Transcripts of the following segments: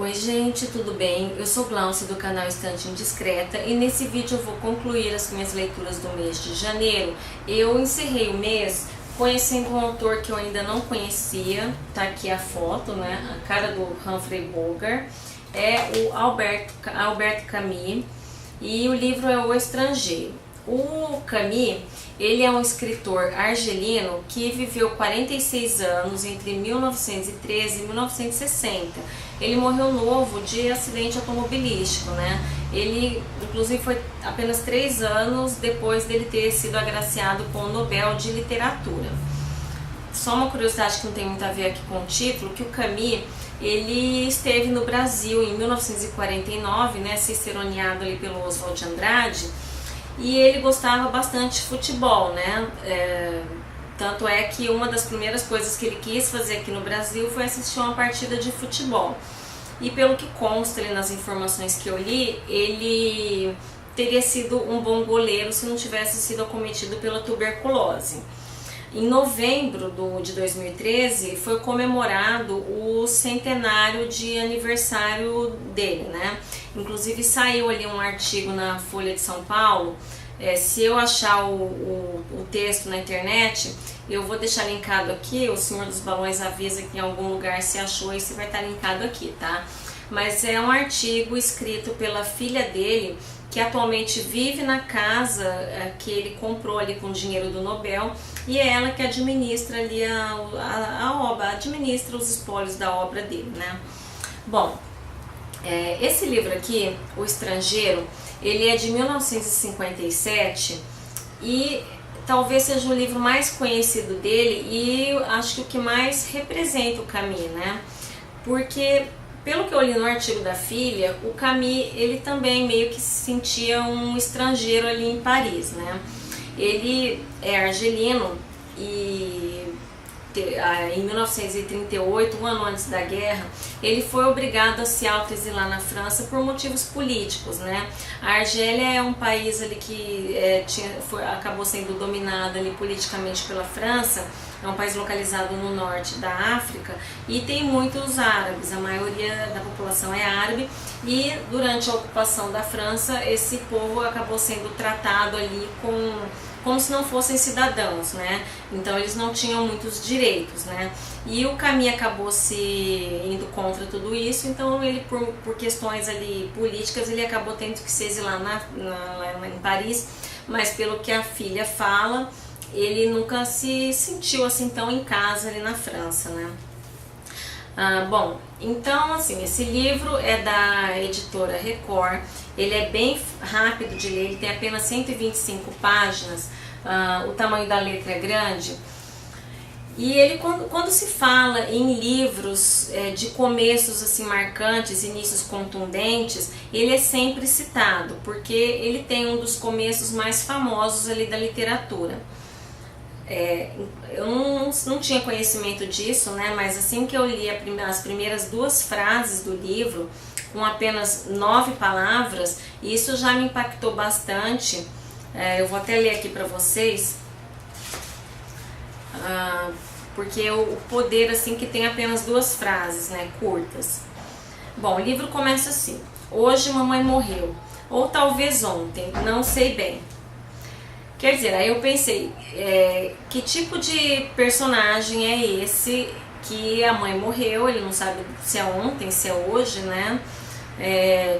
Oi gente, tudo bem? Eu sou Glaucia do canal Estante Indiscreta e nesse vídeo eu vou concluir as minhas leituras do mês de janeiro. Eu encerrei o mês conhecendo um autor que eu ainda não conhecia, tá aqui a foto, né? A cara do Humphrey Bogart, é o Albert Camus e o livro é O Estrangeiro. O Camus, ele é um escritor argelino que viveu 46 anos entre 1913 e 1960. Ele morreu novo de acidente automobilístico, né? Ele, inclusive, foi apenas 3 anos depois dele ter sido agraciado com o Nobel de Literatura. Só uma curiosidade que não tem muito a ver aqui com o título, que o Camus, ele esteve no Brasil em 1949, né, ciceroneado ali pelo Oswald de Andrade, e ele gostava bastante de futebol, né? Tanto é que uma das primeiras coisas que ele quis fazer aqui no Brasil foi assistir uma partida de futebol. E pelo que consta ali nas informações que eu li, ele teria sido um bom goleiro se não tivesse sido acometido pela tuberculose. Em novembro de 2013 foi comemorado o centenário de aniversário dele, né? Inclusive saiu ali um artigo na Folha de São Paulo. Se eu achar o texto na internet, eu vou deixar linkado aqui. O Senhor dos Balões avisa que em algum lugar se achou e se vai estar linkado aqui, tá? Mas é um artigo escrito pela filha dele, que atualmente vive na casa que ele comprou ali com o dinheiro do Nobel, e é ela que administra ali a obra, administra os espólios da obra dele, né? Bom, esse livro aqui, O Estrangeiro, ele é de 1957 e talvez seja o livro mais conhecido dele e acho que o que mais representa o Camus, né? Porque, pelo que eu li no artigo da filha, o Camus, ele também meio que se sentia um estrangeiro ali em Paris, né? Ele é argelino e em 1938, um ano antes da guerra, ele foi obrigado a se autoexilar na França por motivos políticos, né? A Argélia é um país ali que acabou sendo dominado ali politicamente pela França. É um país localizado no norte da África e tem muitos árabes, a maioria da população é árabe, e durante a ocupação da França esse povo acabou sendo tratado ali como se não fossem cidadãos, né? Então eles não tinham muitos direitos, né? E o Camus acabou se indo contra tudo isso, então ele, por questões ali políticas, ele acabou tendo que se exilar em Paris, mas pelo que a filha fala, ele nunca se sentiu assim tão em casa ali na França, né? Bom, então assim, esse livro é da editora Record, ele é bem rápido de ler, ele tem apenas 125 páginas, o tamanho da letra é grande, e ele quando se fala em livros de começos assim marcantes, inícios contundentes, ele é sempre citado, porque ele tem um dos começos mais famosos ali da literatura. Eu não tinha conhecimento disso, né? Mas assim que eu li as primeiras 2 frases do livro, com apenas 9 palavras, isso já me impactou bastante. Eu vou até ler aqui para vocês, porque o poder assim que tem apenas 2 frases, né? Curtas. Bom, o livro começa assim: hoje mamãe morreu, ou talvez ontem, não sei bem. Quer dizer, aí eu pensei, que tipo de personagem é esse que a mãe morreu, ele não sabe se é ontem, se é hoje, né?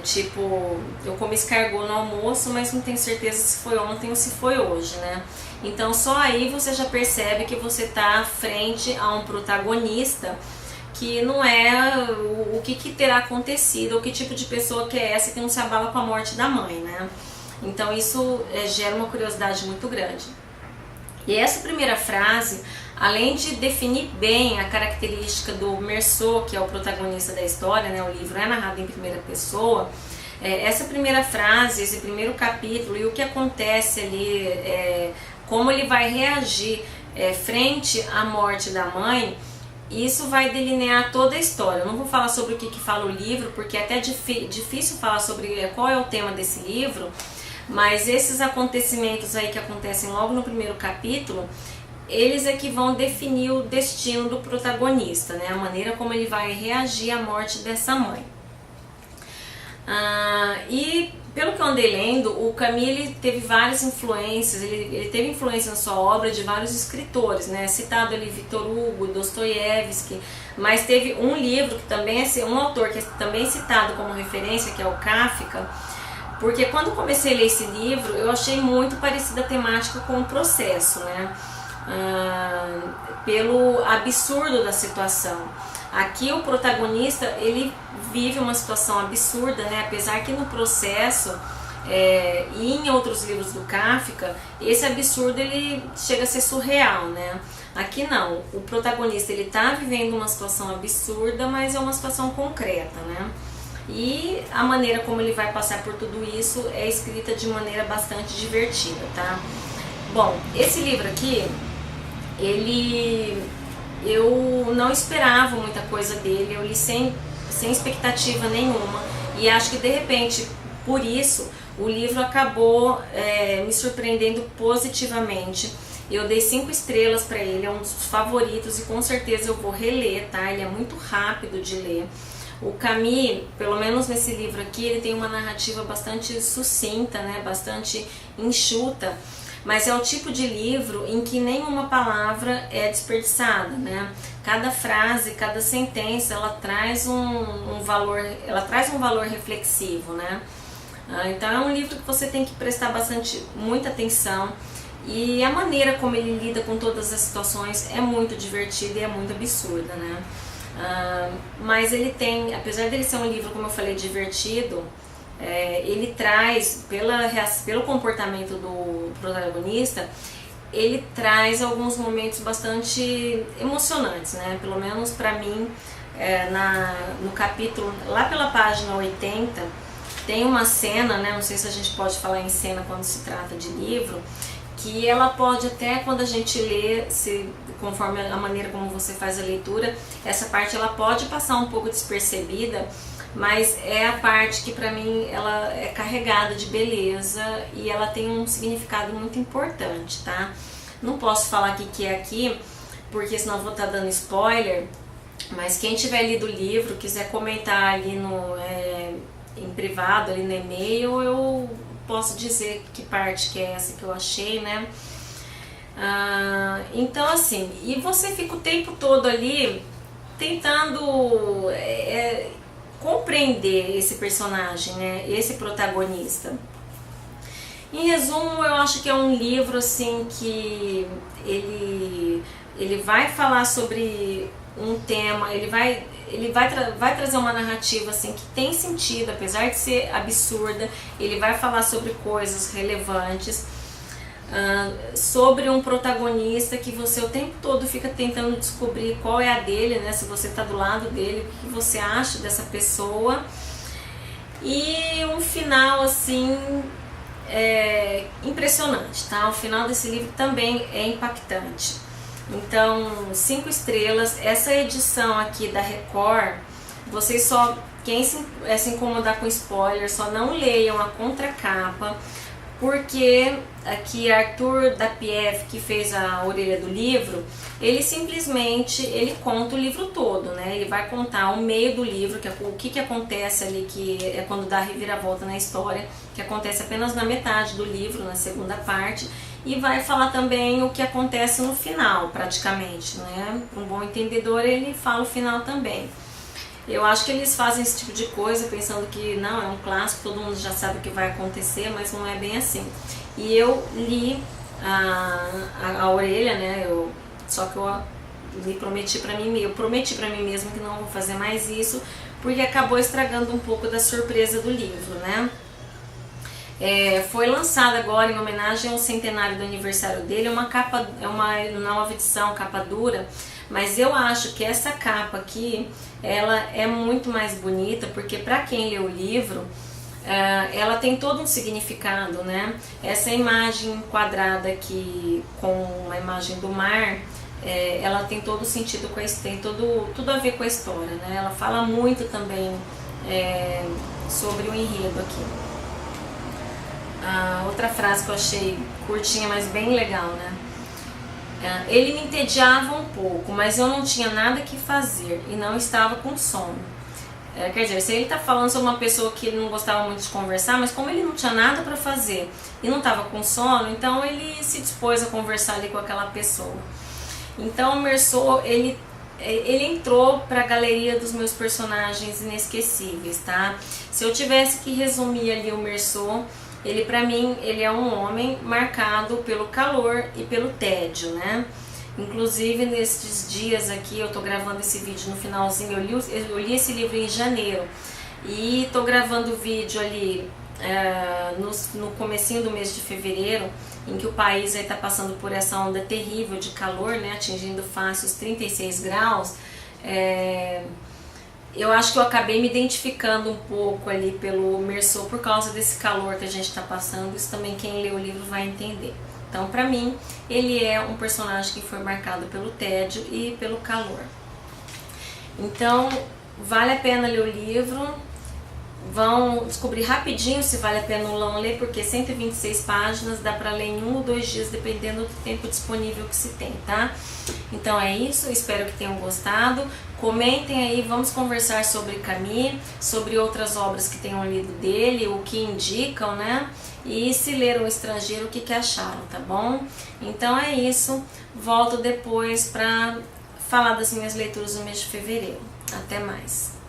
Tipo, eu comi escargot no almoço, mas não tenho certeza se foi ontem ou se foi hoje, né? Então só aí você já percebe que você está frente a um protagonista que não é o que terá acontecido, ou que tipo de pessoa que é essa que não se abala com a morte da mãe, né? Então isso gera uma curiosidade muito grande. E essa primeira frase, além de definir bem a característica do Meursault, que é o protagonista da história, né, o livro é narrado em primeira pessoa, essa primeira frase, esse primeiro capítulo e o que acontece ali, como ele vai reagir frente à morte da mãe, isso vai delinear toda a história. Eu não vou falar sobre o que fala o livro, porque é até difícil falar sobre qual é o tema desse livro, mas esses acontecimentos aí que acontecem logo no primeiro capítulo, eles é que vão definir o destino do protagonista, né? A maneira como ele vai reagir à morte dessa mãe. E pelo que eu andei lendo, o Camus ele teve várias influências, ele teve influência na sua obra de vários escritores, né? Citado ali Victor Hugo, Dostoiévski, mas teve um livro que também é um autor que é também citado como referência, que é o Kafka, porque quando eu comecei a ler esse livro, eu achei muito parecida a temática com o Processo, né? Pelo absurdo da situação. Aqui o protagonista, ele vive uma situação absurda, né? Apesar que no Processo e em outros livros do Kafka, esse absurdo ele chega a ser surreal, né? Aqui não, o protagonista ele tá vivendo uma situação absurda, mas é uma situação concreta, né? E a maneira como ele vai passar por tudo isso é escrita de maneira bastante divertida, tá? Bom, esse livro aqui, eu não esperava muita coisa dele, eu li sem expectativa nenhuma, e acho que de repente, por isso, o livro acabou me surpreendendo positivamente. Eu dei 5 estrelas para ele, é um dos favoritos e com certeza eu vou reler, tá? Ele é muito rápido de ler. O Camus, pelo menos nesse livro aqui, ele tem uma narrativa bastante sucinta, né? Bastante enxuta, mas é o tipo de livro em que nenhuma palavra é desperdiçada, né? Cada frase, cada sentença, ela traz um valor reflexivo, né? Então é um livro que você tem que prestar muita atenção, e a maneira como ele lida com todas as situações é muito divertida e é muito absurda, né? Mas ele tem, apesar dele ser um livro, como eu falei, divertido, ele traz, pelo comportamento do protagonista, ele traz alguns momentos bastante emocionantes, né? Pelo menos pra mim, no capítulo, lá pela página 80, tem uma cena, né? Não sei se a gente pode falar em cena quando se trata de livro, que ela pode até, quando a gente lê, conforme a maneira como você faz a leitura, essa parte ela pode passar um pouco despercebida, mas é a parte que pra mim ela é carregada de beleza e ela tem um significado muito importante, tá? Não posso falar o que é aqui, porque senão eu vou estar dando spoiler, mas quem tiver lido o livro, quiser comentar ali em privado, ali no e-mail, eu posso dizer que parte que é essa que eu achei, né? Então assim, e você fica o tempo todo ali tentando compreender esse personagem, né? Esse protagonista. Em resumo, eu acho que é um livro assim que ele vai falar sobre um tema, ele vai trazer uma narrativa assim que tem sentido, apesar de ser absurda. Ele vai falar sobre coisas relevantes, sobre um protagonista que você o tempo todo fica tentando descobrir qual é a dele, né? Se você está do lado dele, o que você acha dessa pessoa. E um final assim impressionante, tá? O final desse livro também é impactante. Então, 5 estrelas. Essa edição aqui da Record, vocês quem se incomodar com spoiler, só não leiam a contracapa, porque aqui Arthur Dapiev, que fez a orelha do livro, ele simplesmente conta o livro todo, né? Ele vai contar o meio do livro, o que acontece ali, que é quando dá a reviravolta na história, que acontece apenas na metade do livro, na segunda parte, e vai falar também o que acontece no final, praticamente, né? Para um bom entendedor, ele fala o final também. Eu acho que eles fazem esse tipo de coisa pensando que não, é um clássico, todo mundo já sabe o que vai acontecer, mas não é bem assim. E eu li a orelha, né? Só que eu prometi pra mim mesmo que não vou fazer mais isso, porque acabou estragando um pouco da surpresa do livro, né? Foi lançado agora em homenagem ao centenário do aniversário dele, é uma nova edição, capa dura, mas eu acho que essa capa aqui, ela é muito mais bonita, porque para quem lê o livro, ela tem todo um significado, né? Essa imagem quadrada aqui com a imagem do mar, ela tem todo sentido, tem tudo a ver com a história, né? Ela fala muito também sobre o enredo aqui. Outra frase que eu achei curtinha, mas bem legal, né? Ele me entediava um pouco, mas eu não tinha nada que fazer e não estava com sono. Quer dizer, se ele tá falando sobre uma pessoa que ele não gostava muito de conversar, mas como ele não tinha nada para fazer e não tava com sono, então ele se dispôs a conversar ali com aquela pessoa. Então o Meursault, ele entrou para a galeria dos meus personagens inesquecíveis, tá? Se eu tivesse que resumir ali o Meursault, ele pra mim, ele é um homem marcado pelo calor e pelo tédio, né? Inclusive nesses dias aqui, eu tô gravando esse vídeo no finalzinho, eu li esse livro em janeiro e tô gravando o vídeo ali no comecinho do mês de fevereiro, em que o país está passando por essa onda terrível de calor, né, atingindo fácil os 36 graus. Eu acho que eu acabei me identificando um pouco ali pelo Meursault por causa desse calor que a gente está passando. Isso também quem lê o livro vai entender. Então, para mim, ele é um personagem que foi marcado pelo tédio e pelo calor. Então, vale a pena ler o livro. Vão descobrir rapidinho se vale a pena ou não ler, porque 126 páginas dá para ler em 1 ou 2 dias, dependendo do tempo disponível que se tem, tá? Então é isso, espero que tenham gostado. Comentem aí, vamos conversar sobre Camus, sobre outras obras que tenham lido dele, o que indicam, né? E se leram O Estrangeiro, o que acharam, tá bom? Então é isso, volto depois para falar das minhas leituras no mês de fevereiro. Até mais!